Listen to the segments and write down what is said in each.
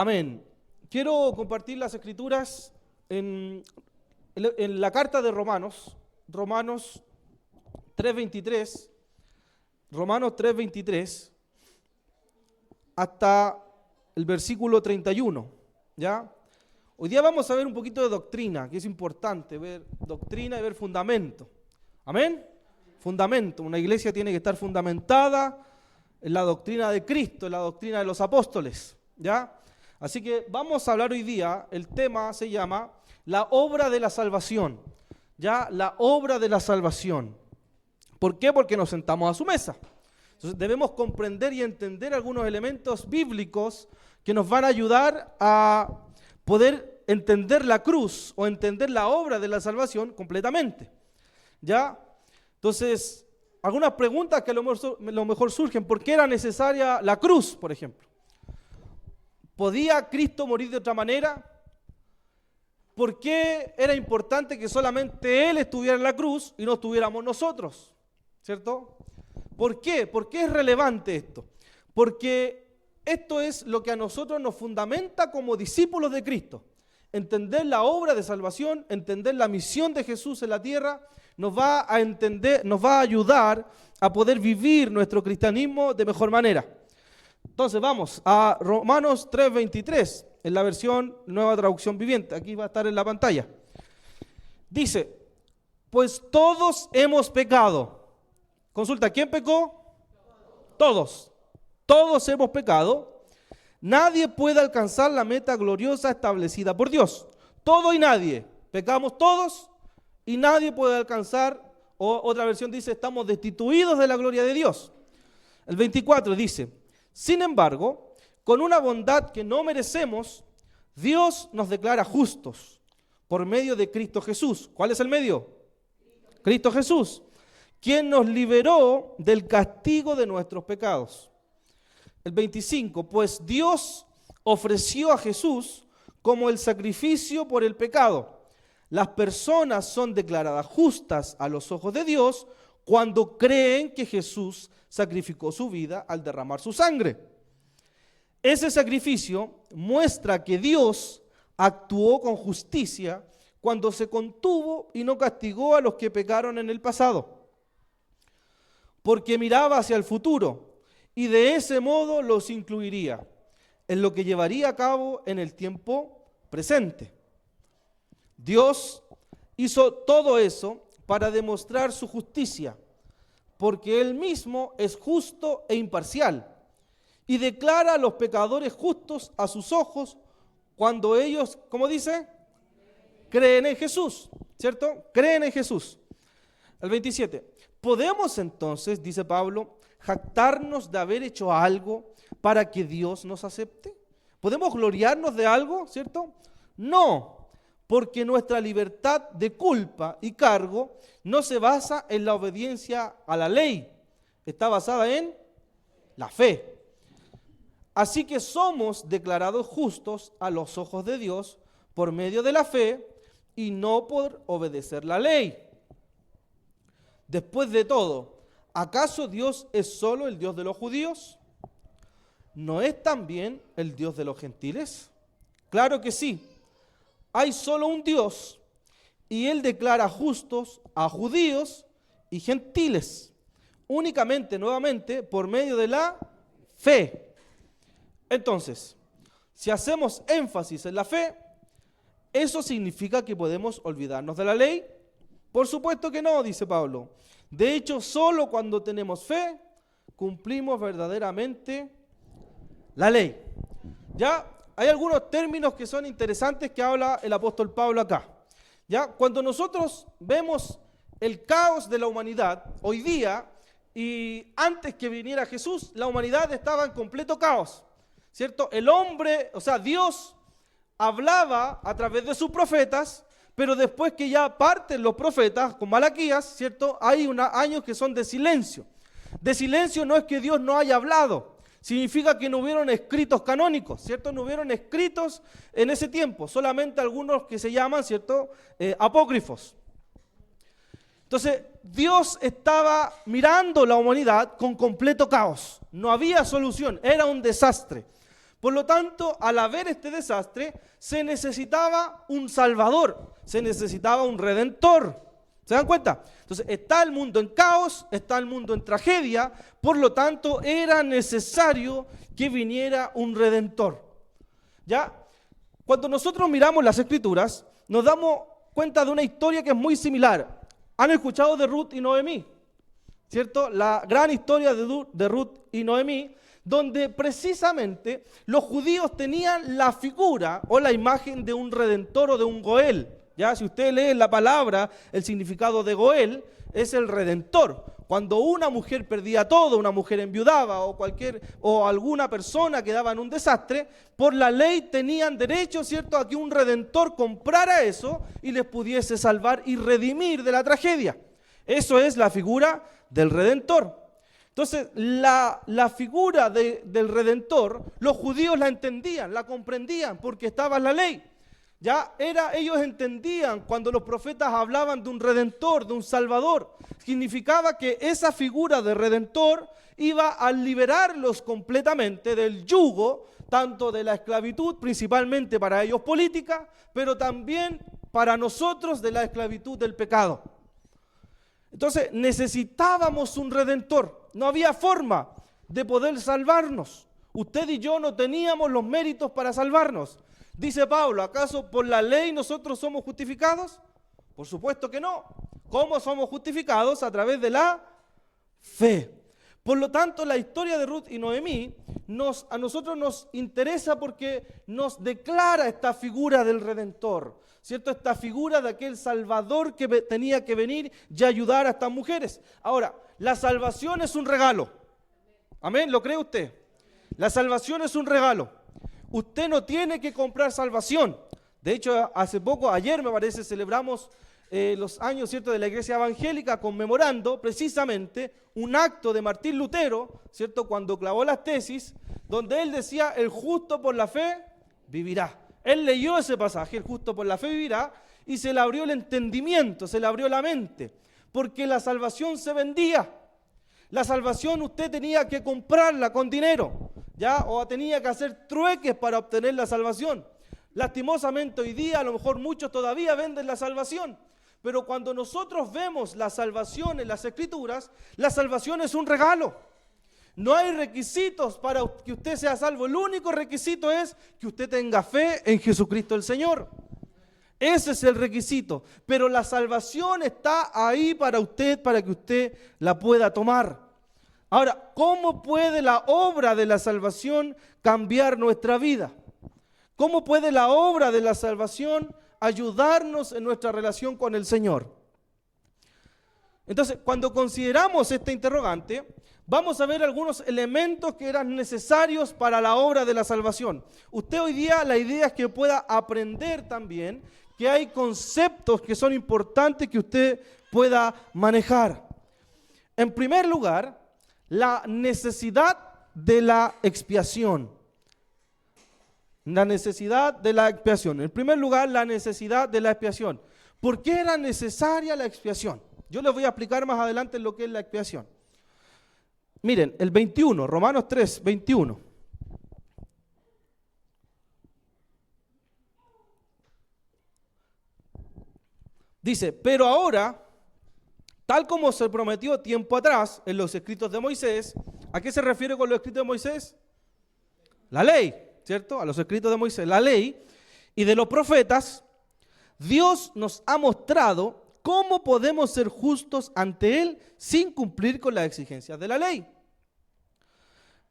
Amén. Quiero compartir las escrituras en la carta de Romanos 3:23, Romanos 3:23, hasta el versículo 31, ¿ya? Hoy día vamos a ver un poquito de doctrina, que es importante, ver doctrina y ver fundamento. Amén. Fundamento. Una iglesia tiene que estar fundamentada en la doctrina de Cristo, en la doctrina de los apóstoles, ¿ya? Así que vamos a hablar hoy día, el tema se llama la obra de la salvación, ¿ya? La obra de la salvación. ¿Por qué? Porque nos sentamos a su mesa. Entonces debemos comprender y entender algunos elementos bíblicos que nos van a ayudar a poder entender la cruz o entender la obra de la salvación completamente, ¿ya? Entonces, algunas preguntas que a lo mejor surgen. ¿Por qué era necesaria la cruz, por ejemplo? ¿Podía Cristo morir de otra manera? ¿Por qué era importante que solamente Él estuviera en la cruz y no estuviéramos nosotros? ¿Cierto? ¿Por qué? ¿Por qué es relevante esto? Porque esto es lo que a nosotros nos fundamenta como discípulos de Cristo. Entender la obra de salvación, entender la misión de Jesús en la tierra, nos va a ayudar a poder vivir nuestro cristianismo de mejor manera. Entonces vamos a Romanos 3:23, en la versión Nueva Traducción Viviente. Aquí va a estar en la pantalla. Dice, pues todos hemos pecado. Consulta, ¿quién pecó? Todos. Todos hemos pecado. Nadie puede alcanzar la meta gloriosa establecida por Dios. Todo y nadie. Pecamos todos y nadie puede alcanzar, o otra versión dice, estamos destituidos de la gloria de Dios. El 24 dice, sin embargo, con una bondad que no merecemos, Dios nos declara justos por medio de Cristo Jesús. ¿Cuál es el medio? Cristo Jesús, quien nos liberó del castigo de nuestros pecados. El 25, pues Dios ofreció a Jesús como el sacrificio por el pecado. Las personas son declaradas justas a los ojos de Dios cuando creen que Jesús sacrificó su vida al derramar su sangre. Ese sacrificio muestra que Dios actuó con justicia cuando se contuvo y no castigó a los que pecaron en el pasado, porque miraba hacia el futuro y de ese modo los incluiría en lo que llevaría a cabo en el tiempo presente. Dios hizo todo eso para demostrar su justicia, porque Él mismo es justo e imparcial y declara a los pecadores justos a sus ojos cuando ellos, ¿cómo dice? Creen en Jesús, ¿cierto? Creen en Jesús. El 27. ¿Podemos entonces, dice Pablo, jactarnos de haber hecho algo para que Dios nos acepte? ¿Podemos gloriarnos de algo, cierto? No, porque nuestra libertad de culpa y cargo no se basa en la obediencia a la ley, está basada en la fe. Así que somos declarados justos a los ojos de Dios por medio de la fe y no por obedecer la ley. Después de todo, ¿acaso Dios es solo el Dios de los judíos? ¿No es también el Dios de los gentiles? Claro que sí. Hay solo un Dios y Él declara justos a judíos y gentiles, únicamente, nuevamente, por medio de la fe. Entonces, si hacemos énfasis en la fe, ¿eso significa que podemos olvidarnos de la ley? Por supuesto que no, dice Pablo. De hecho, solo cuando tenemos fe, cumplimos verdaderamente la ley. ¿Ya? Hay algunos términos que son interesantes que habla el apóstol Pablo acá. ¿Ya? Cuando nosotros vemos el caos de la humanidad hoy día y antes que viniera Jesús, la humanidad estaba en completo caos, ¿cierto? El hombre, o sea, Dios hablaba a través de sus profetas, pero después que ya parten los profetas, con Malaquías, ¿cierto? Hay años que son de silencio. De silencio no es que Dios no haya hablado, significa que no hubieron escritos canónicos, ¿cierto? No hubieron escritos en ese tiempo, solamente algunos que se llaman, ¿cierto? Apócrifos. Entonces, Dios estaba mirando la humanidad con completo caos. No había solución, era un desastre. Por lo tanto, al haber este desastre, se necesitaba un Salvador, se necesitaba un Redentor. ¿Se dan cuenta? Entonces, está el mundo en caos, está el mundo en tragedia, por lo tanto, era necesario que viniera un Redentor. ¿Ya? Cuando nosotros miramos las Escrituras, nos damos cuenta de una historia que es muy similar. ¿Han escuchado de Ruth y Noemí? ¿Cierto? La gran historia de Ruth y Noemí, donde precisamente los judíos tenían la figura o la imagen de un redentor o de un Goel. ¿Ya? Si usted lee la palabra, el significado de Goel es el redentor. Cuando una mujer perdía todo, una mujer enviudaba o alguna persona quedaba en un desastre, por la ley tenían derecho, ¿cierto?, a que un redentor comprara eso y les pudiese salvar y redimir de la tragedia. Eso es la figura del redentor. Entonces, la figura del redentor, los judíos la entendían, la comprendían, porque estaba en la ley. Ellos entendían cuando los profetas hablaban de un redentor, de un salvador. Significaba que esa figura de redentor iba a liberarlos completamente del yugo, tanto de la esclavitud, principalmente para ellos política, pero también para nosotros de la esclavitud del pecado. Entonces necesitábamos un redentor. No había forma de poder salvarnos. Usted y yo no teníamos los méritos para salvarnos. Dice Pablo, ¿acaso por la ley nosotros somos justificados? Por supuesto que no. ¿Cómo somos justificados? A través de la fe. Por lo tanto, la historia de Ruth y Noemí a nosotros nos interesa porque nos declara esta figura del Redentor, ¿cierto? Esta figura de aquel Salvador que tenía que venir y ayudar a estas mujeres. Ahora, la salvación es un regalo. ¿Amén? ¿Lo cree usted? La salvación es un regalo. Usted no tiene que comprar salvación. De hecho, hace poco, ayer me parece, celebramos los años, ¿cierto?, de la Iglesia Evangélica, conmemorando precisamente un acto de Martín Lutero, ¿cierto?, cuando clavó las tesis, donde él decía, el justo por la fe vivirá. Él leyó ese pasaje, el justo por la fe vivirá, y se le abrió el entendimiento, se le abrió la mente, porque la salvación se vendía. La salvación usted tenía que comprarla con dinero, ¿ya? O tenía que hacer trueques para obtener la salvación. Lastimosamente hoy día a lo mejor muchos todavía venden la salvación, pero cuando nosotros vemos la salvación en las Escrituras, la salvación es un regalo. No hay requisitos para que usted sea salvo. El único requisito es que usted tenga fe en Jesucristo el Señor. Ese es el requisito. Pero la salvación está ahí para usted, para que usted la pueda tomar. Ahora, ¿cómo puede la obra de la salvación cambiar nuestra vida? ¿Cómo puede la obra de la salvación ayudarnos en nuestra relación con el Señor? Entonces, cuando consideramos este interrogante, vamos a ver algunos elementos que eran necesarios para la obra de la salvación. Usted hoy día, la idea es que pueda aprender también que hay conceptos que son importantes que usted pueda manejar. En primer lugar, la necesidad de la expiación. La necesidad de la expiación. En primer lugar, la necesidad de la expiación. ¿Por qué era necesaria la expiación? Yo les voy a explicar más adelante lo que es la expiación. Miren, el 21, Romanos 3, 21. Dice, pero ahora, tal como se prometió tiempo atrás en los escritos de Moisés, ¿a qué se refiere con los escritos de Moisés? La ley, ¿cierto? A los escritos de Moisés, la ley, y de los profetas, Dios nos ha mostrado cómo podemos ser justos ante Él sin cumplir con las exigencias de la ley.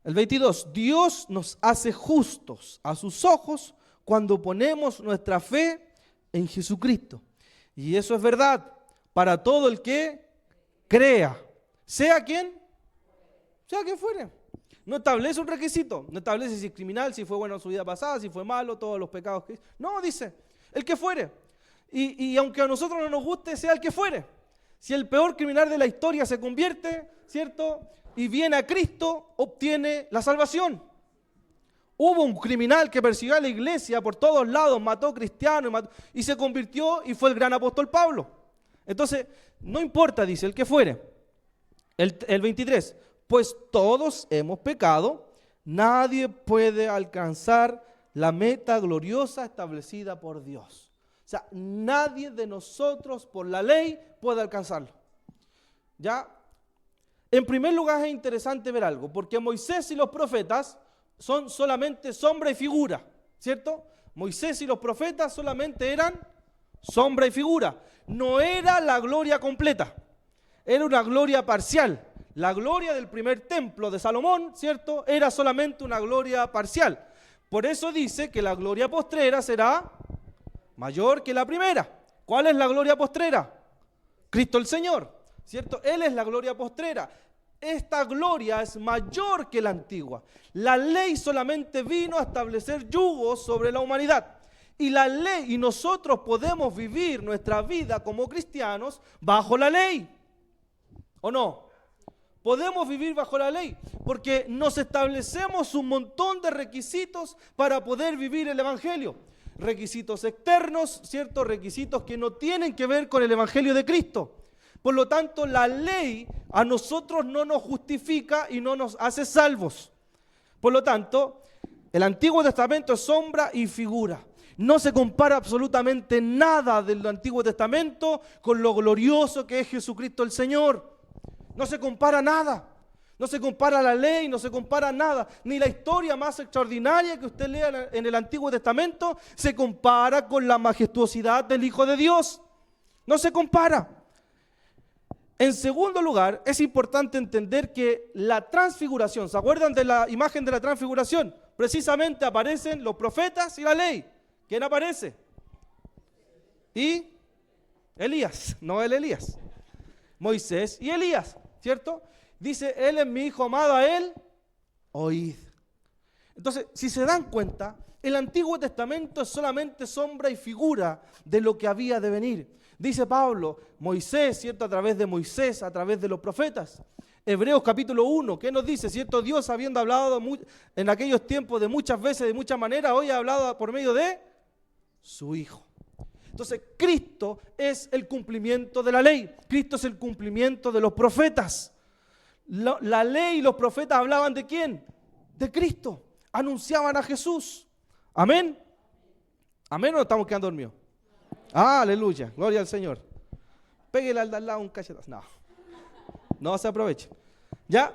El 22, Dios nos hace justos a sus ojos cuando ponemos nuestra fe en Jesucristo. Y eso es verdad para todo el que crea, sea quien fuere. No establece un requisito, no establece si es criminal, si fue bueno en su vida pasada, si fue malo, todos los pecados que hizo. No, dice, el que fuere. Y aunque a nosotros no nos guste, sea el que fuere. Si el peor criminal de la historia se convierte, ¿cierto?, y viene a Cristo, obtiene la salvación. Hubo un criminal que persiguió a la iglesia por todos lados, mató cristianos y se convirtió y fue el gran apóstol Pablo. Entonces, no importa, dice, el que fuere. El 23, pues todos hemos pecado, Nadie puede alcanzar la meta gloriosa establecida por Dios. O sea, nadie de nosotros por la ley puede alcanzarlo. ¿Ya? En primer lugar es interesante ver algo, porque Moisés y los profetas son solamente sombra y figura, ¿cierto? Moisés y los profetas solamente eran sombra y figura. No era la gloria completa, era una gloria parcial. La gloria del primer templo de Salomón, ¿cierto?, era solamente una gloria parcial. Por eso dice que la gloria postrera será mayor que la primera. ¿Cuál es la gloria postrera? Cristo el Señor, ¿cierto? Él es la gloria postrera. Esta gloria es mayor que la antigua. La ley solamente vino a establecer yugos sobre la humanidad. Y la ley, y nosotros podemos vivir nuestra vida como cristianos bajo la ley. ¿O no? Podemos vivir bajo la ley, porque nos establecemos un montón de requisitos para poder vivir el Evangelio. Requisitos externos, ¿cierto? Requisitos que no tienen que ver con el Evangelio de Cristo. Por lo tanto, la ley a nosotros no nos justifica y no nos hace salvos. Por lo tanto, el Antiguo Testamento es sombra y figura. No se compara absolutamente nada del Antiguo Testamento con lo glorioso que es Jesucristo el Señor. No se compara nada. No se compara la ley, no se compara nada. Ni la historia más extraordinaria que usted lea en el Antiguo Testamento se compara con la majestuosidad del Hijo de Dios. No se compara. En segundo lugar, es importante entender que la transfiguración, ¿se acuerdan de la imagen de la transfiguración? Precisamente aparecen los profetas y la ley. ¿Quién aparece? Y Elías, no el Elías. Moisés y Elías, ¿cierto? Dice, él es mi hijo amado, a él oíd. Entonces, si se dan cuenta, el Antiguo Testamento es solamente sombra y figura de lo que había de venir. Dice Pablo, Moisés, ¿cierto? A través de Moisés, a través de los profetas. Hebreos capítulo 1, ¿qué nos dice? ¿Cierto? Dios, habiendo hablado en aquellos tiempos de muchas veces, de muchas maneras, hoy ha hablado por medio de su Hijo. Entonces, Cristo es el cumplimiento de la ley. Cristo es el cumplimiento de los profetas. La ley y los profetas hablaban ¿de quién? De Cristo. Anunciaban a Jesús. ¿Amén? ¿Amén o no estamos quedando dormidos? Ah, aleluya, gloria al Señor. Péguele al de al lado un cachetazo. No se aproveche. Ya,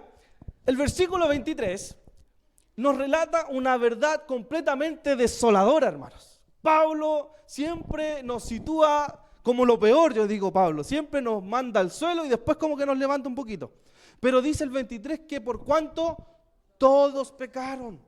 el versículo 23 nos relata una verdad completamente desoladora, hermanos. Pablo siempre nos sitúa como lo peor, yo digo Pablo, siempre nos manda al suelo y después como que nos levanta un poquito. Pero dice el 23 que por cuanto todos pecaron,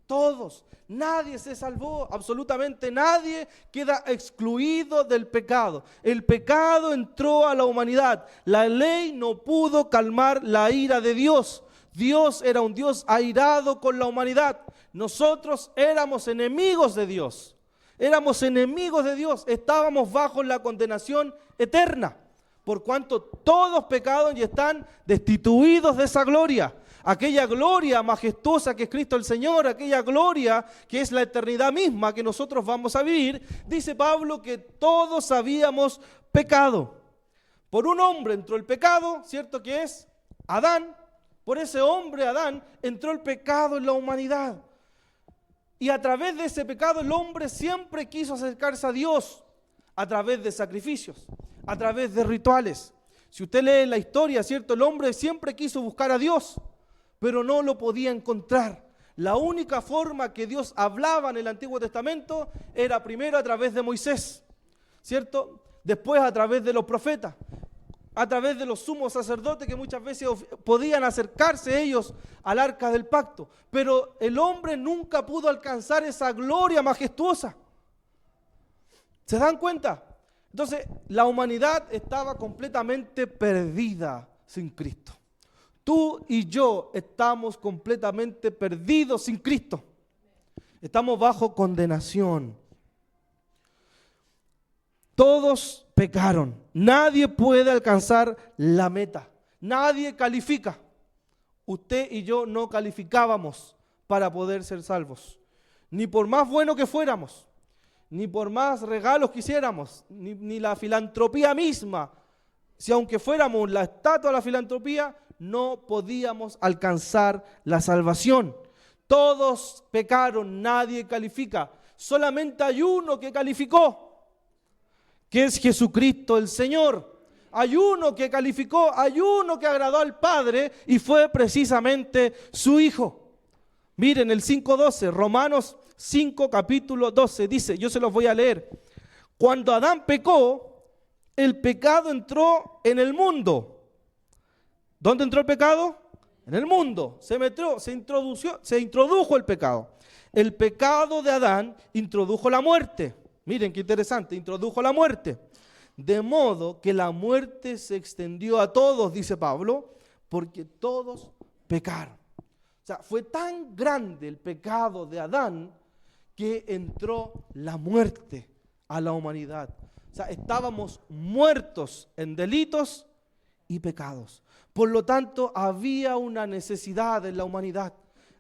todos, nadie se salvó, absolutamente nadie queda excluido del pecado. El pecado entró a la humanidad, la ley no pudo calmar la ira de Dios. Dios era un Dios airado con la humanidad. Nosotros éramos enemigos de Dios. Éramos enemigos de Dios, estábamos bajo la condenación eterna, por cuanto todos pecaron y están destituidos de esa gloria. Aquella gloria majestuosa que es Cristo el Señor, aquella gloria que es la eternidad misma que nosotros vamos a vivir, dice Pablo que todos habíamos pecado. Por un hombre entró el pecado, ¿cierto? Que es Adán. Por ese hombre, Adán, entró el pecado en la humanidad. Y a través de ese pecado el hombre siempre quiso acercarse a Dios a través de sacrificios, a través de rituales. Si usted lee la historia, ¿cierto? El hombre siempre quiso buscar a Dios, pero no lo podía encontrar. La única forma que Dios hablaba en el Antiguo Testamento era primero a través de Moisés, ¿cierto? Después a través de los profetas, a través de los sumos sacerdotes que muchas veces podían acercarse ellos al arca del pacto. Pero el hombre nunca pudo alcanzar esa gloria majestuosa. ¿Se dan cuenta? Entonces, la humanidad estaba completamente perdida sin Cristo. Tú y yo estamos completamente perdidos sin Cristo. Estamos bajo condenación. Todos pecaron. Nadie puede alcanzar la meta. Nadie califica. Usted y yo no calificábamos para poder ser salvos. Ni por más bueno que fuéramos, ni por más regalos que hiciéramos, ni la filantropía misma. Si aunque fuéramos la estatua de la filantropía, no podíamos alcanzar la salvación. Todos pecaron, nadie califica. Solamente hay uno que calificó, que es Jesucristo el Señor. Hay uno que calificó, hay uno que agradó al Padre y fue precisamente su Hijo. Miren el 5:12, Romanos 5, capítulo 12, dice, yo se los voy a leer. Cuando Adán pecó, el pecado entró en el mundo. ¿Dónde entró el pecado? En el mundo. Se introdujo el pecado. El pecado de Adán introdujo la muerte. Miren qué interesante, introdujo la muerte. De modo que la muerte se extendió a todos, dice Pablo, porque todos pecaron. O sea, fue tan grande el pecado de Adán que entró la muerte a la humanidad. O sea, estábamos muertos en delitos y pecados. Por lo tanto, había una necesidad en la humanidad.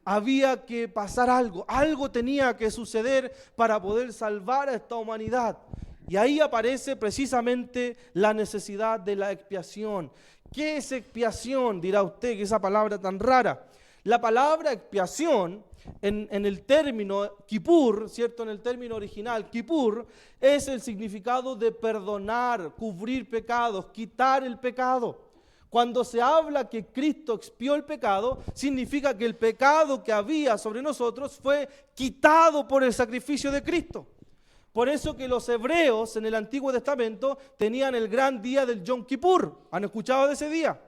Había que pasar algo tenía que suceder para poder salvar a esta humanidad. Y ahí aparece precisamente la necesidad de la expiación. ¿Qué es expiación? Dirá usted, que esa palabra tan rara. La palabra expiación, en el término Kippur, ¿cierto? En el término original, Kippur, es el significado de perdonar, cubrir pecados, quitar el pecado. Cuando se habla que Cristo expió el pecado, significa que el pecado que había sobre nosotros fue quitado por el sacrificio de Cristo. Por eso que los hebreos en el Antiguo Testamento tenían el gran día del Yom Kippur. ¿Han escuchado de ese día?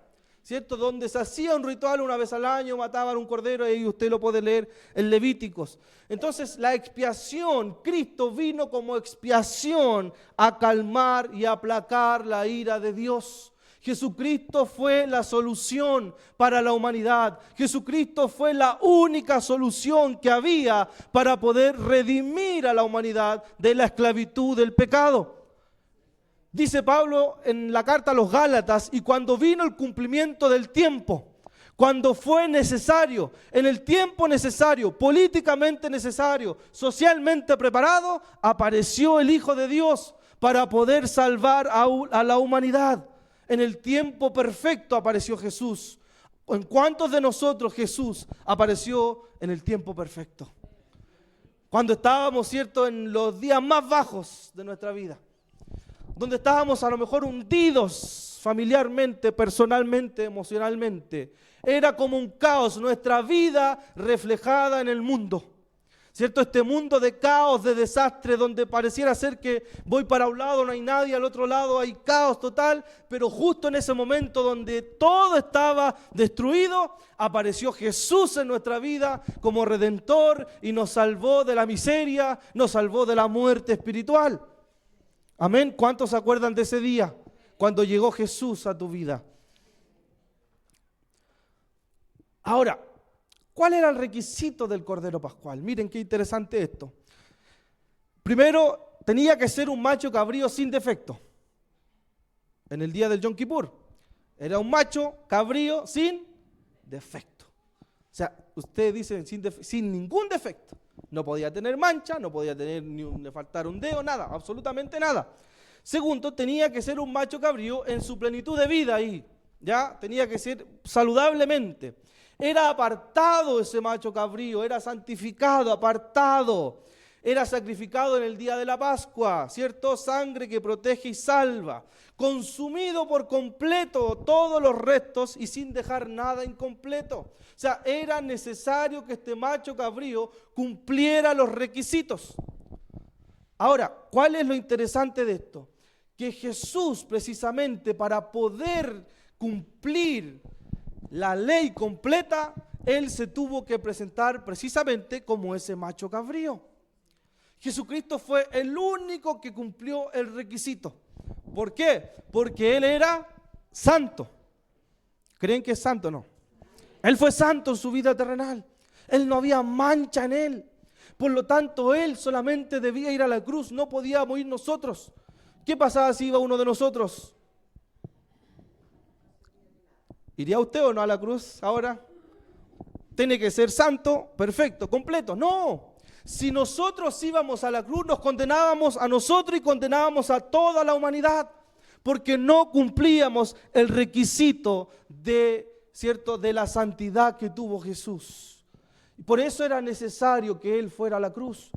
¿Cierto? Donde se hacía un ritual una vez al año, mataban un cordero, y usted lo puede leer en Levíticos. Entonces la expiación, Cristo vino como expiación a calmar y aplacar la ira de Dios. Jesucristo fue la solución para la humanidad. Jesucristo fue la única solución que había para poder redimir a la humanidad de la esclavitud del pecado. Dice Pablo en la carta a los Gálatas, y cuando vino el cumplimiento del tiempo, cuando fue necesario, en el tiempo necesario, políticamente necesario, socialmente preparado, apareció el Hijo de Dios para poder salvar a la humanidad. En el tiempo perfecto apareció Jesús. ¿En cuántos de nosotros Jesús apareció en el tiempo perfecto? Cuando estábamos, ¿cierto?, en los días más bajos de nuestra vida. Donde estábamos a lo mejor hundidos familiarmente, personalmente, emocionalmente. Era como un caos, nuestra vida reflejada en el mundo. ¿Cierto? Este mundo de caos, de desastre, donde pareciera ser que voy para un lado, no hay nadie, al otro lado hay caos total, pero justo en ese momento donde todo estaba destruido, apareció Jesús en nuestra vida como Redentor y nos salvó de la miseria, nos salvó de la muerte espiritual. Amén. ¿Cuántos se acuerdan de ese día cuando llegó Jesús a tu vida? Ahora, ¿cuál era el requisito del Cordero Pascual? Miren qué interesante esto. Primero, tenía que ser un macho cabrío sin defecto. En el día del Yom Kippur. Era un macho cabrío sin defecto. O sea, ustedes dicen sin ningún defecto. No podía tener mancha, no podía tener le faltar un dedo, nada, absolutamente nada. Segundo, tenía que ser un macho cabrío en su plenitud de vida ahí. Ya, tenía que ser saludablemente. Era apartado ese macho cabrío, era santificado, apartado. Era sacrificado en el día de la Pascua, ¿cierto? Sangre que protege y salva. Consumido por completo todos los restos y sin dejar nada incompleto. O sea, era necesario que este macho cabrío cumpliera los requisitos. Ahora, ¿cuál es lo interesante de esto? Que Jesús, precisamente para poder cumplir la ley completa, Él se tuvo que presentar precisamente como ese macho cabrío. Jesucristo fue el único que cumplió el requisito. ¿Por qué? Porque Él era santo. ¿Creen que es santo o no? Él fue santo en su vida terrenal. Él no había mancha en Él. Por lo tanto, Él solamente debía ir a la cruz. No podíamos ir nosotros. ¿Qué pasaba si iba uno de nosotros? ¿Iría usted o no a la cruz ahora? ¿Tiene que ser santo, perfecto, completo? No. Si nosotros íbamos a la cruz, nos condenábamos a nosotros y condenábamos a toda la humanidad, porque no cumplíamos el requisito de, ¿cierto?, de la santidad que tuvo Jesús. Por eso era necesario que Él fuera a la cruz.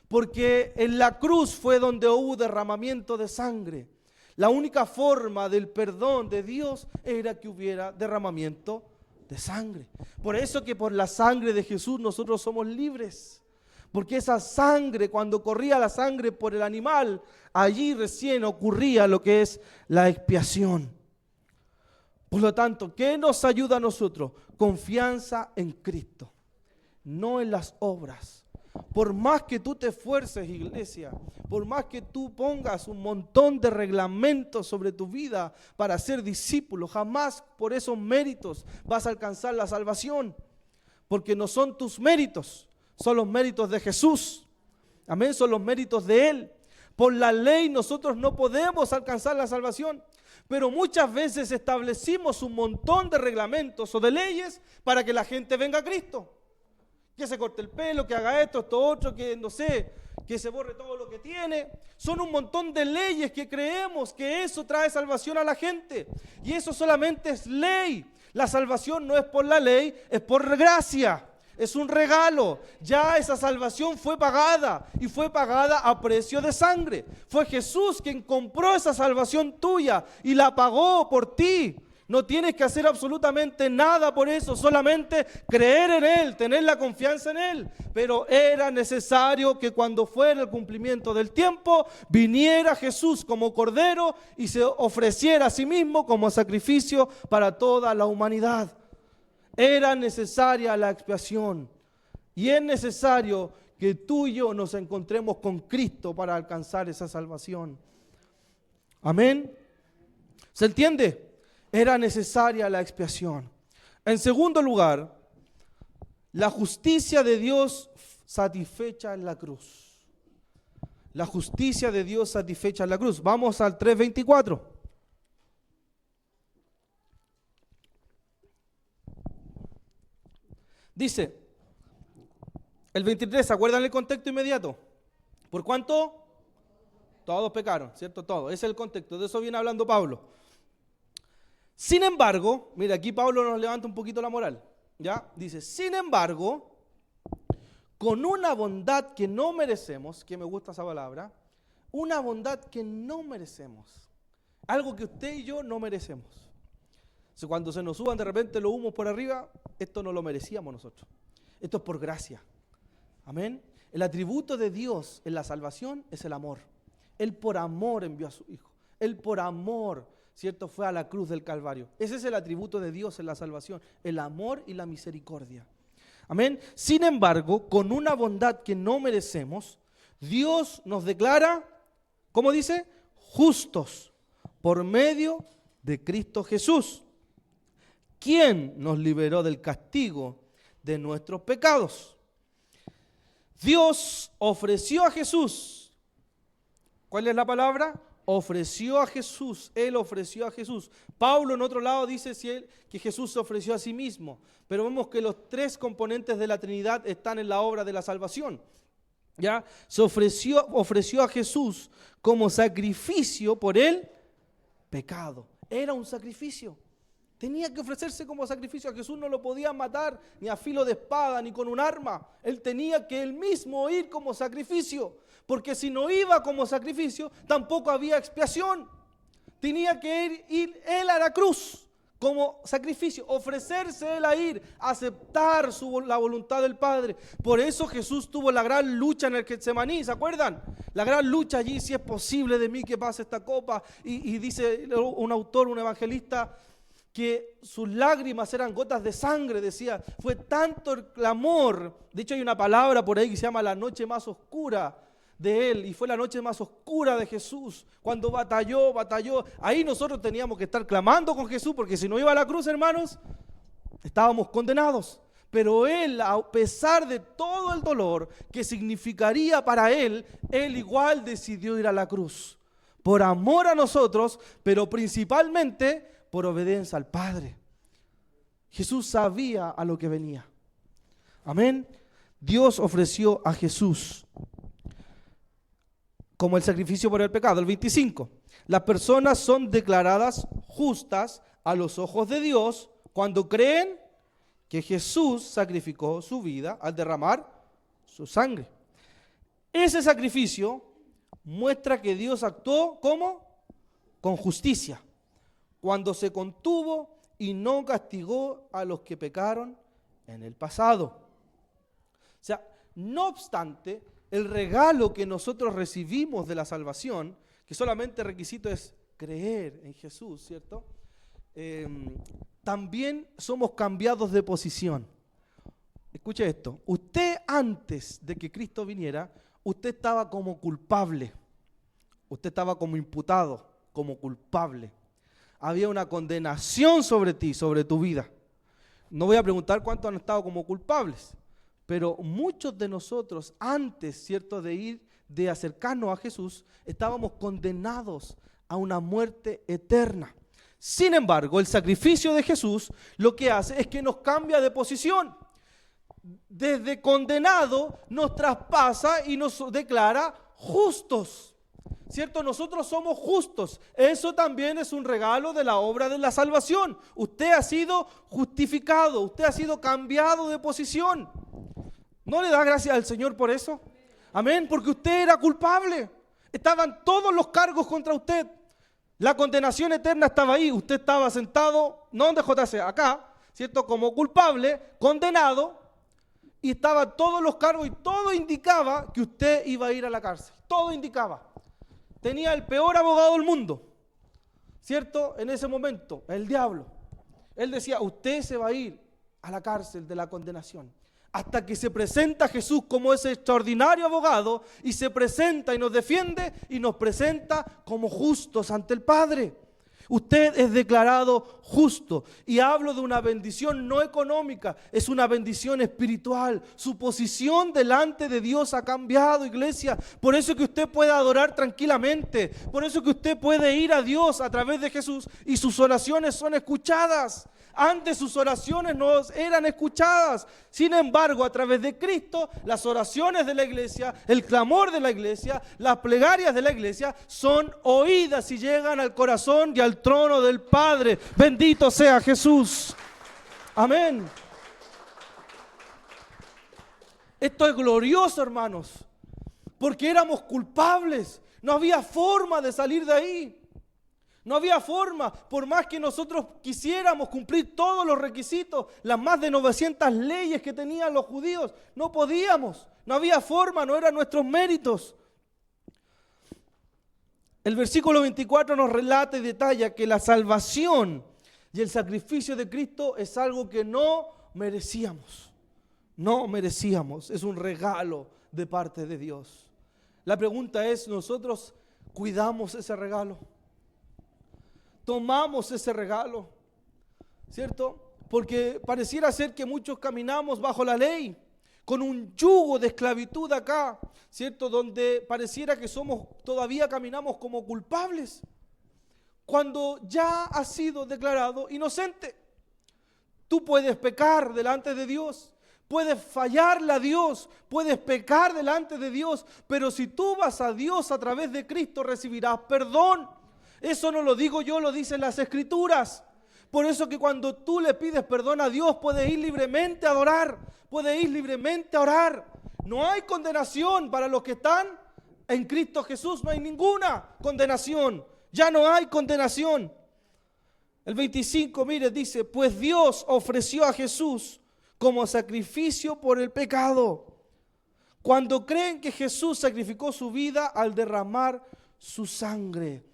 Porque en la cruz fue donde hubo derramamiento de sangre. La única forma del perdón de Dios era que hubiera derramamiento de sangre. Por eso que por la sangre de Jesús nosotros somos libres. Porque esa sangre, cuando corría la sangre por el animal, allí recién ocurría lo que es la expiación. Por lo tanto, ¿qué nos ayuda a nosotros? Confianza en Cristo, no en las obras. Por más que tú te esfuerces, iglesia, por más que tú pongas un montón de reglamentos sobre tu vida para ser discípulo, jamás por esos méritos vas a alcanzar la salvación, porque no son tus méritos, son los méritos de Jesús. Amén, son los méritos de Él. Por la ley nosotros no podemos alcanzar la salvación, pero muchas veces establecimos un montón de reglamentos o de leyes para que la gente venga a Cristo. Que se corte el pelo, que haga esto otro, que no sé, que se borre todo lo que tiene. Son un montón de leyes que creemos que eso trae salvación a la gente. Y eso solamente es ley. La salvación no es por la ley, es por gracia. Es un regalo. Ya esa salvación fue pagada y fue pagada a precio de sangre. Fue Jesús quien compró esa salvación tuya y la pagó por ti. No tienes que hacer absolutamente nada por eso, solamente creer en Él, tener la confianza en Él. Pero era necesario que cuando fuera el cumplimiento del tiempo, viniera Jesús como Cordero y se ofreciera a sí mismo como sacrificio para toda la humanidad. Era necesaria la expiación y es necesario que tú y yo nos encontremos con Cristo para alcanzar esa salvación. Amén. ¿Se entiende? Era necesaria la expiación. En segundo lugar, la justicia de Dios satisfecha en la cruz. La justicia de Dios satisfecha en la cruz. Vamos al 3:24. Dice, el 23, ¿se acuerdan el contexto inmediato? ¿Por cuánto? Todos pecaron, ¿cierto? Todos. Ese es el contexto, de eso viene hablando Pablo. Sin embargo, mira, aquí Pablo nos levanta un poquito la moral, ¿ya? Dice, sin embargo, con una bondad que no merecemos, que me gusta esa palabra, una bondad que no merecemos, algo que usted y yo no merecemos. O sea, cuando se nos suban de repente los humos por arriba, esto no lo merecíamos nosotros. Esto es por gracia. Amén. El atributo de Dios en la salvación es el amor. Él por amor envió a su Hijo. Él por amor, ¿cierto?, fue a la cruz del Calvario. Ese es el atributo de Dios en la salvación, el amor y la misericordia. Amén. Sin embargo, con una bondad que no merecemos, Dios nos declara, ¿cómo dice? Justos por medio de Cristo Jesús, quien nos liberó del castigo de nuestros pecados. Dios ofreció a Jesús. ¿Cuál es la palabra? Ofreció a Jesús. Él ofreció a Jesús. Pablo en otro lado dice que Jesús se ofreció a sí mismo. Pero vemos que los tres componentes de la Trinidad están en la obra de la salvación. ¿Ya? Se ofreció a Jesús como sacrificio por el pecado. Era un sacrificio. Tenía que ofrecerse como sacrificio. A Jesús no lo podían matar ni a filo de espada ni con un arma. Él tenía que él mismo ir como sacrificio. Porque si no iba como sacrificio, tampoco había expiación. Tenía que ir él a la cruz como sacrificio, ofrecerse él a ir, aceptar la voluntad del Padre. Por eso Jesús tuvo la gran lucha en el Getsemaní, ¿se acuerdan? La gran lucha allí, si es posible de mí que pase esta copa. Y dice un autor, un evangelista, que sus lágrimas eran gotas de sangre, decía. Fue tanto el clamor. De hecho hay una palabra por ahí que se llama la noche más oscura de él, y fue la noche más oscura de Jesús, cuando batalló. Ahí nosotros teníamos que estar clamando con Jesús, porque si no iba a la cruz, hermanos, estábamos condenados. Pero él, a pesar de todo el dolor que significaría para él, él igual decidió ir a la cruz, por amor a nosotros, pero principalmente por obediencia al Padre. Jesús sabía a lo que venía. Amén. Dios ofreció a Jesús como el sacrificio por el pecado. El 25. Las personas son declaradas justas a los ojos de Dios cuando creen que Jesús sacrificó su vida al derramar su sangre. Ese sacrificio muestra que Dios actuó ¿cómo? Con justicia, cuando se contuvo y no castigó a los que pecaron en el pasado. O sea, no obstante, el regalo que nosotros recibimos de la salvación, que solamente el requisito es creer en Jesús, ¿cierto? También somos cambiados de posición. Escuche esto, usted antes de que Cristo viniera, usted estaba como culpable, usted estaba como imputado, como culpable. Había una condenación sobre ti, sobre tu vida. No voy a preguntar cuántos han estado como culpables, pero muchos de nosotros antes, ¿cierto?, de acercarnos a Jesús, estábamos condenados a una muerte eterna. Sin embargo, el sacrificio de Jesús lo que hace es que nos cambia de posición. Desde condenado nos traspasa y nos declara justos. ¿Cierto? Nosotros somos justos. Eso también es un regalo de la obra de la salvación. Usted ha sido justificado, usted ha sido cambiado de posición. ¿No le da gracias al Señor por eso? Amén, porque usted era culpable. Estaban todos los cargos contra usted. La condenación eterna estaba ahí. Usted estaba sentado, no donde JC, acá, ¿cierto? Como culpable, condenado. Y estaban todos los cargos y todo indicaba que usted iba a ir a la cárcel. Todo indicaba. Tenía el peor abogado del mundo, ¿cierto? En ese momento, el diablo. Él decía, usted se va a ir a la cárcel de la condenación. Hasta que se presenta Jesús como ese extraordinario abogado y se presenta y nos defiende y nos presenta como justos ante el Padre. Usted es declarado justo y hablo de una bendición no económica, es una bendición espiritual. Su posición delante de Dios ha cambiado, iglesia. Por eso que usted puede adorar tranquilamente, por eso que usted puede ir a Dios a través de Jesús y sus oraciones son escuchadas. Antes sus oraciones no eran escuchadas. Sin embargo, a través de Cristo, las oraciones de la iglesia, el clamor de la iglesia, las plegarias de la iglesia son oídas y llegan al corazón y al trono del Padre. Bendito sea Jesús. Amén. Esto es glorioso, hermanos, porque éramos culpables. No había forma de salir de ahí. No había forma, por más que nosotros quisiéramos cumplir todos los requisitos, las más de 900 leyes que tenían los judíos, no podíamos, no había forma, no eran nuestros méritos. El versículo 24 nos relata y detalla que la salvación y el sacrificio de Cristo es algo que no merecíamos. No merecíamos, es un regalo de parte de Dios. La pregunta es, ¿nosotros cuidamos ese regalo? Tomamos ese regalo, ¿cierto? Porque pareciera ser que muchos caminamos bajo la ley, con un yugo de esclavitud acá, ¿cierto? Donde pareciera que todavía caminamos como culpables, cuando ya has sido declarado inocente. Tú puedes pecar delante de Dios, puedes fallarle a Dios, puedes pecar delante de Dios, pero si tú vas a Dios a través de Cristo recibirás perdón. Eso no lo digo yo, lo dicen las Escrituras. Por eso que cuando tú le pides perdón a Dios, puedes ir libremente a adorar, puedes ir libremente a orar. No hay condenación para los que están en Cristo Jesús, no hay ninguna condenación. Ya no hay condenación. El 25, mire, dice, pues Dios ofreció a Jesús como sacrificio por el pecado. Cuando creen que Jesús sacrificó su vida al derramar su sangre,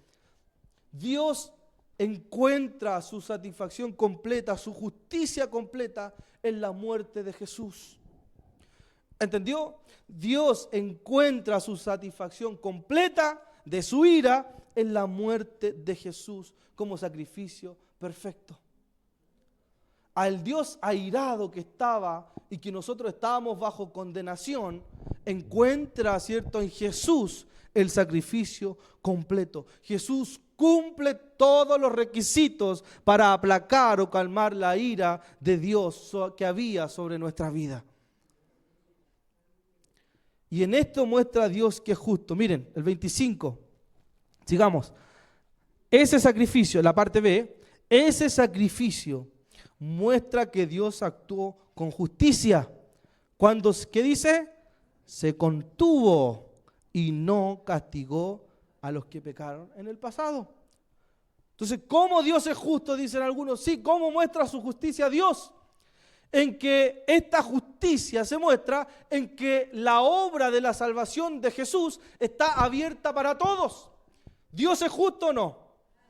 Dios encuentra su satisfacción completa, su justicia completa en la muerte de Jesús. ¿Entendió? Dios encuentra su satisfacción completa de su ira en la muerte de Jesús como sacrificio perfecto. Al Dios airado que estaba y que nosotros estábamos bajo condenación, encuentra, ¿cierto?, en Jesús el sacrificio completo. Jesús cumple todos los requisitos para aplacar o calmar la ira de Dios que había sobre nuestra vida. Y en esto muestra a Dios que es justo. Miren, el 25, sigamos. Ese sacrificio, la parte B, ese sacrificio muestra que Dios actuó con justicia. Cuando, ¿qué dice? Se contuvo y no castigó a los que pecaron en el pasado. Entonces, ¿cómo Dios es justo? Dicen algunos. Sí, ¿cómo muestra su justicia Dios? En que esta justicia se muestra en que la obra de la salvación de Jesús está abierta para todos. ¿Dios es justo o no?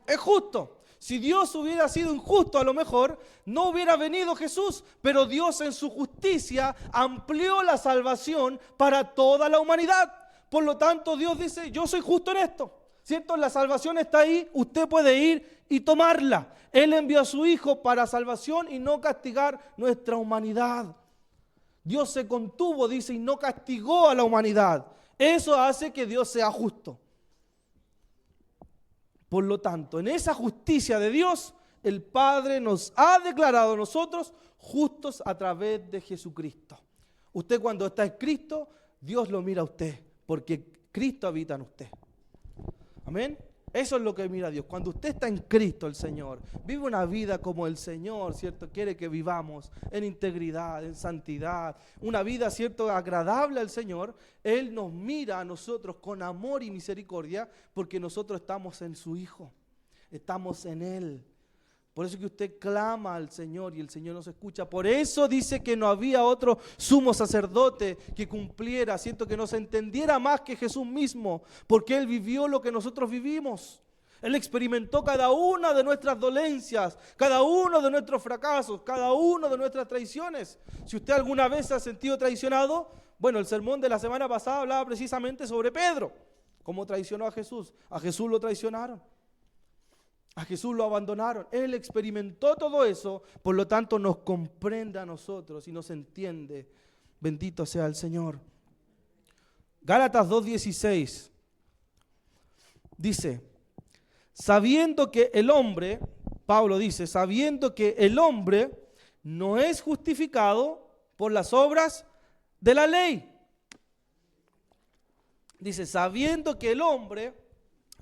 Es justo. Si Dios hubiera sido injusto, a lo mejor no hubiera venido Jesús, pero Dios en su justicia amplió la salvación para toda la humanidad. Por lo tanto, Dios dice, yo soy justo en esto, ¿cierto? La salvación está ahí, usted puede ir y tomarla. Él envió a su Hijo para salvación y no castigar nuestra humanidad. Dios se contuvo, dice, y no castigó a la humanidad. Eso hace que Dios sea justo. Por lo tanto, en esa justicia de Dios, el Padre nos ha declarado a nosotros justos a través de Jesucristo. Usted cuando está en Cristo, Dios lo mira a usted, porque Cristo habita en usted. Amén. Eso es lo que mira Dios. Cuando usted está en Cristo el Señor, vive una vida como el Señor, ¿cierto? Quiere que vivamos en integridad, en santidad, una vida, ¿cierto?, agradable al Señor. Él nos mira a nosotros con amor y misericordia porque nosotros estamos en su Hijo, estamos en Él. Por eso que usted clama al Señor y el Señor nos escucha. Por eso dice que no había otro sumo sacerdote que cumpliera, ¿cierto?, que nos entendiera más que Jesús mismo, porque Él vivió lo que nosotros vivimos. Él experimentó cada una de nuestras dolencias, cada uno de nuestros fracasos, cada uno de nuestras traiciones. Si usted alguna vez se ha sentido traicionado, bueno, el sermón de la semana pasada hablaba precisamente sobre Pedro, cómo traicionó a Jesús. A Jesús lo traicionaron. A Jesús lo abandonaron. Él experimentó todo eso, por lo tanto nos comprende a nosotros y nos entiende. Bendito sea el Señor. Gálatas 2:16 dice, sabiendo que el hombre, Pablo dice, sabiendo que el hombre no es justificado por las obras de la ley. Dice, sabiendo que el hombre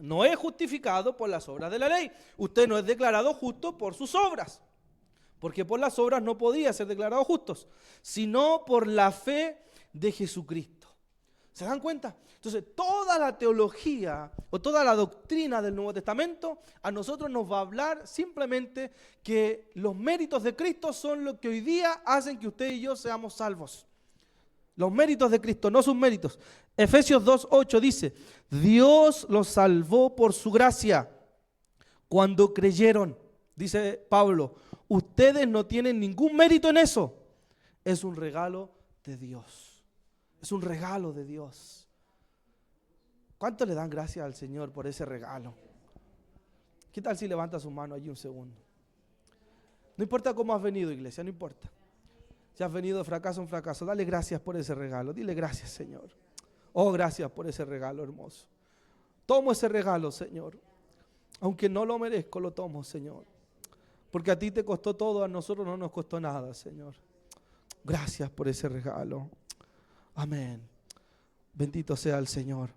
no es justificado por las obras de la ley. Usted no es declarado justo por sus obras, porque por las obras no podía ser declarado justos, sino por la fe de Jesucristo. ¿Se dan cuenta? Entonces, toda la teología o toda la doctrina del Nuevo Testamento a nosotros nos va a hablar simplemente que los méritos de Cristo son lo que hoy día hacen que usted y yo seamos salvos. Los méritos de Cristo, no sus méritos. Efesios 2:8 dice, Dios los salvó por su gracia cuando creyeron. Dice Pablo, ustedes no tienen ningún mérito en eso. Es un regalo de Dios. Es un regalo de Dios. ¿Cuánto le dan gracias al Señor por ese regalo? ¿Qué tal si levanta su mano allí un segundo? No importa cómo has venido, iglesia, no importa. Si has venido de fracaso en fracaso, dale gracias por ese regalo. Dile gracias, Señor. Oh, gracias por ese regalo hermoso. Tomo ese regalo, Señor. Aunque no lo merezco, lo tomo, Señor. Porque a ti te costó todo, a nosotros no nos costó nada, Señor. Gracias por ese regalo. Amén. Bendito sea el Señor.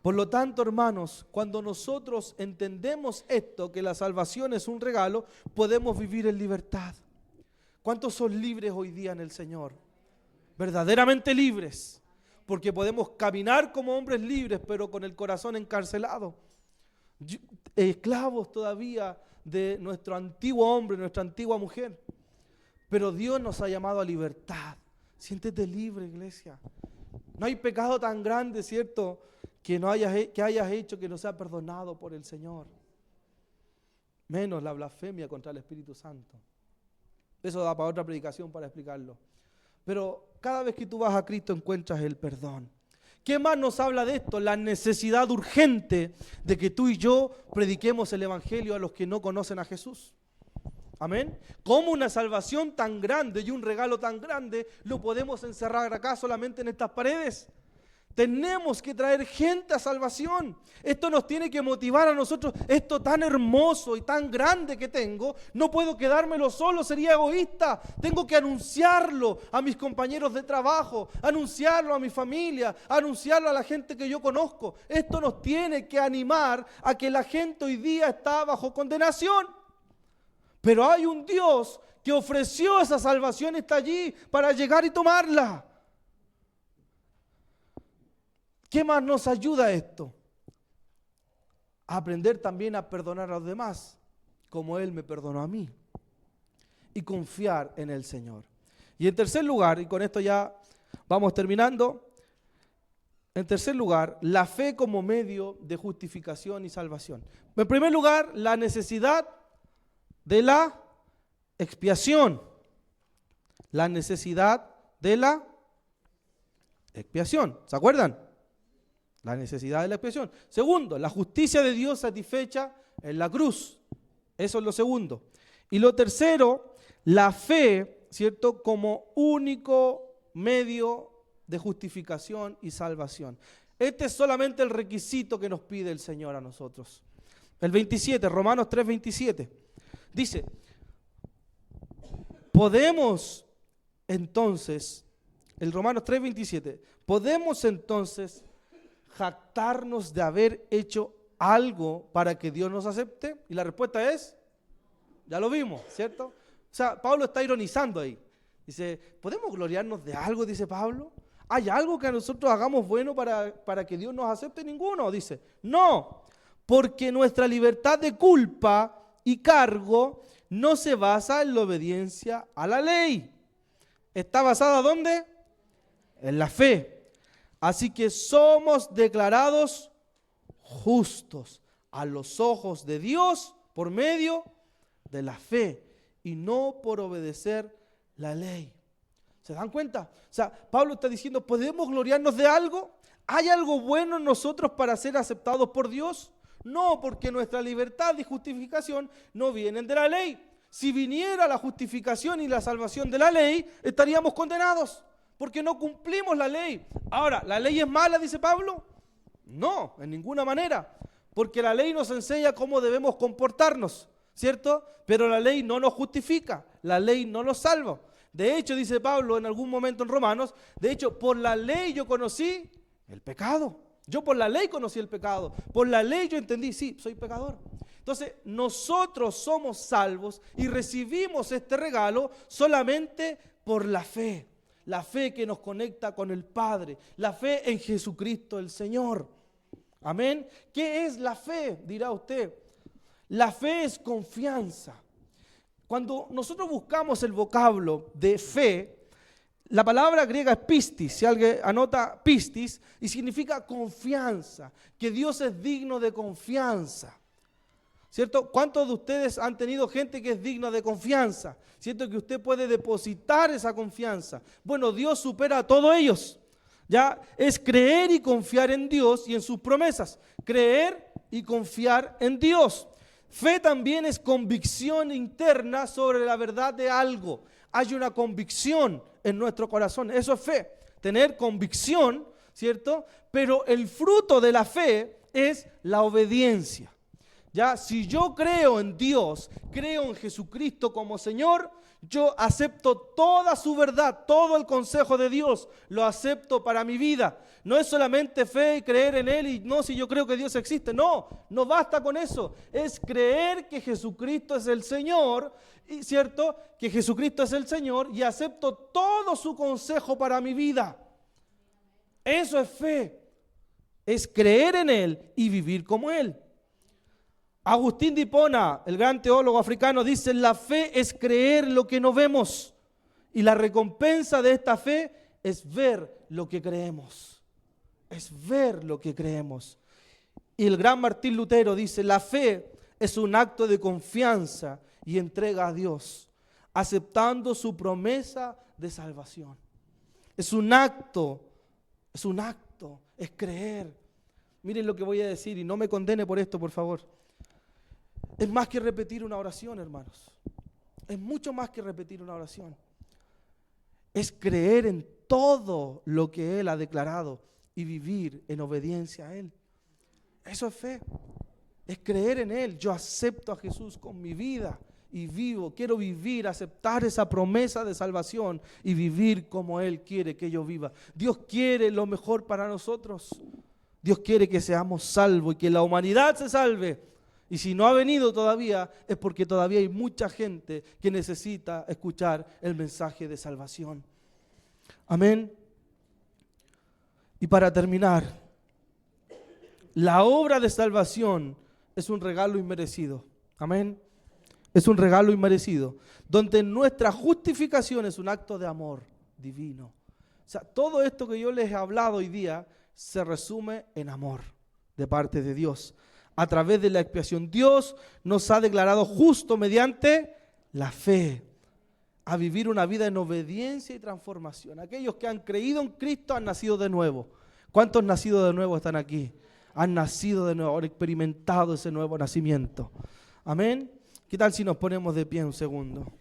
Por lo tanto, hermanos, cuando nosotros entendemos esto, que la salvación es un regalo, podemos vivir en libertad. ¿Cuántos son libres hoy día en el Señor? Verdaderamente libres. Porque podemos caminar como hombres libres, pero con el corazón encarcelado. Esclavos todavía de nuestro antiguo hombre, nuestra antigua mujer. Pero Dios nos ha llamado a libertad. Siéntete libre, iglesia. No hay pecado tan grande, ¿cierto?, que hayas hecho que no sea perdonado por el Señor. Menos la blasfemia contra el Espíritu Santo. Eso da para otra predicación para explicarlo. Pero cada vez que tú vas a Cristo encuentras el perdón. ¿Qué más nos habla de esto? La necesidad urgente de que tú y yo prediquemos el Evangelio a los que no conocen a Jesús. Amén. ¿Cómo una salvación tan grande y un regalo tan grande lo podemos encerrar acá solamente en estas paredes? Tenemos que traer gente a salvación. Esto nos tiene que motivar a nosotros. Esto tan hermoso y tan grande que tengo, no puedo quedármelo solo, sería egoísta. Tengo que anunciarlo a mis compañeros de trabajo, anunciarlo a mi familia, anunciarlo a la gente que yo conozco. Esto nos tiene que animar a que la gente hoy día está bajo condenación. Pero hay un Dios que ofreció esa salvación está allí para llegar y tomarla. ¿Qué más nos ayuda esto? A aprender también a perdonar a los demás, como Él me perdonó a mí. Y confiar en el Señor. Y en tercer lugar, y con esto ya vamos terminando, en tercer lugar, la fe como medio de justificación y salvación. En primer lugar, la necesidad de la expiación. La necesidad de la expiación. ¿Se acuerdan? La necesidad de la expiación. Segundo, la justicia de Dios satisfecha en la cruz. Eso es lo segundo. Y lo tercero, la fe, ¿cierto? Como único medio de justificación y salvación. Este es solamente el requisito que nos pide el Señor a nosotros. El 27, Romanos 3:27, dice, podemos entonces, el Romanos 3:27, podemos entonces jactarnos de haber hecho algo para que Dios nos acepte, y la respuesta es, ya lo vimos, ¿cierto? O sea, Pablo está ironizando ahí. Dice, ¿podemos gloriarnos de algo? Dice Pablo. ¿Hay algo que nosotros hagamos bueno para que Dios nos acepte? Ninguno. Dice, no, porque nuestra libertad de culpa y cargo no se basa en la obediencia a la ley. ¿Está basada ¿dónde? En la fe. Así que somos declarados justos a los ojos de Dios por medio de la fe y no por obedecer la ley. ¿Se dan cuenta? O sea, Pablo está diciendo, ¿podemos gloriarnos de algo? ¿Hay algo bueno en nosotros para ser aceptados por Dios? No, porque nuestra libertad y justificación no vienen de la ley. Si viniera la justificación y la salvación de la ley, estaríamos condenados, porque no cumplimos la ley. Ahora, ¿la ley es mala, dice Pablo? No, en ninguna manera, porque la ley nos enseña cómo debemos comportarnos, ¿cierto? Pero la ley no nos justifica, la ley no nos salva. De hecho, dice Pablo en algún momento en Romanos, de hecho, por la ley yo conocí el pecado. Yo por la ley conocí el pecado. Por la ley yo entendí, sí, soy pecador. Entonces, nosotros somos salvos y recibimos este regalo solamente por la fe. La fe que nos conecta con el Padre. La fe en Jesucristo el Señor. Amén. ¿Qué es la fe? Dirá usted. La fe es confianza. Cuando nosotros buscamos el vocablo de fe, la palabra griega es pistis, si alguien anota pistis, y significa confianza, que Dios es digno de confianza. ¿Cierto? ¿Cuántos de ustedes han tenido gente que es digna de confianza? ¿Cierto? Que usted puede depositar esa confianza. Bueno, Dios supera a todos ellos. Ya es creer y confiar en Dios y en sus promesas. Creer y confiar en Dios. Fe también es convicción interna sobre la verdad de algo. Hay una convicción en nuestro corazón. Eso es fe. Tener convicción, ¿cierto? Pero el fruto de la fe es la obediencia. Ya, si yo creo en Dios, creo en Jesucristo como Señor, yo acepto toda su verdad, todo el consejo de Dios, lo acepto para mi vida. No es solamente fe y creer en Él y no si yo creo que Dios existe. No, no basta con eso. Es creer que Jesucristo es el Señor, ¿cierto? Que Jesucristo es el Señor y acepto todo su consejo para mi vida. Eso es fe. Es creer en Él y vivir como Él. Agustín de Hipona, el gran teólogo africano, dice, la fe es creer lo que no vemos y la recompensa de esta fe es ver lo que creemos. Es ver lo que creemos. Y el gran Martín Lutero dice, la fe es un acto de confianza y entrega a Dios, aceptando su promesa de salvación. Es un acto, es creer. Miren lo que voy a decir y no me condene por esto, por favor. Es más que repetir una oración, hermanos. Es mucho más que repetir una oración. Es creer en todo lo que Él ha declarado y vivir en obediencia a Él. Eso es fe. Es creer en Él. Yo acepto a Jesús con mi vida y vivo. Quiero vivir, aceptar esa promesa de salvación y vivir como Él quiere que yo viva. Dios quiere lo mejor para nosotros. Dios quiere que seamos salvos y que la humanidad se salve. Y si no ha venido todavía, es porque todavía hay mucha gente que necesita escuchar el mensaje de salvación. Amén. Y para terminar, la obra de salvación es un regalo inmerecido. Amén. Es un regalo inmerecido, donde nuestra justificación es un acto de amor divino. O sea, todo esto que yo les he hablado hoy día se resume en amor de parte de Dios. A través de la expiación, Dios nos ha declarado justo mediante la fe a vivir una vida en obediencia y transformación. Aquellos que han creído en Cristo han nacido de nuevo. ¿Cuántos nacidos de nuevo están aquí? Han nacido de nuevo, han experimentado ese nuevo nacimiento. Amén. ¿Qué tal si nos ponemos de pie un segundo?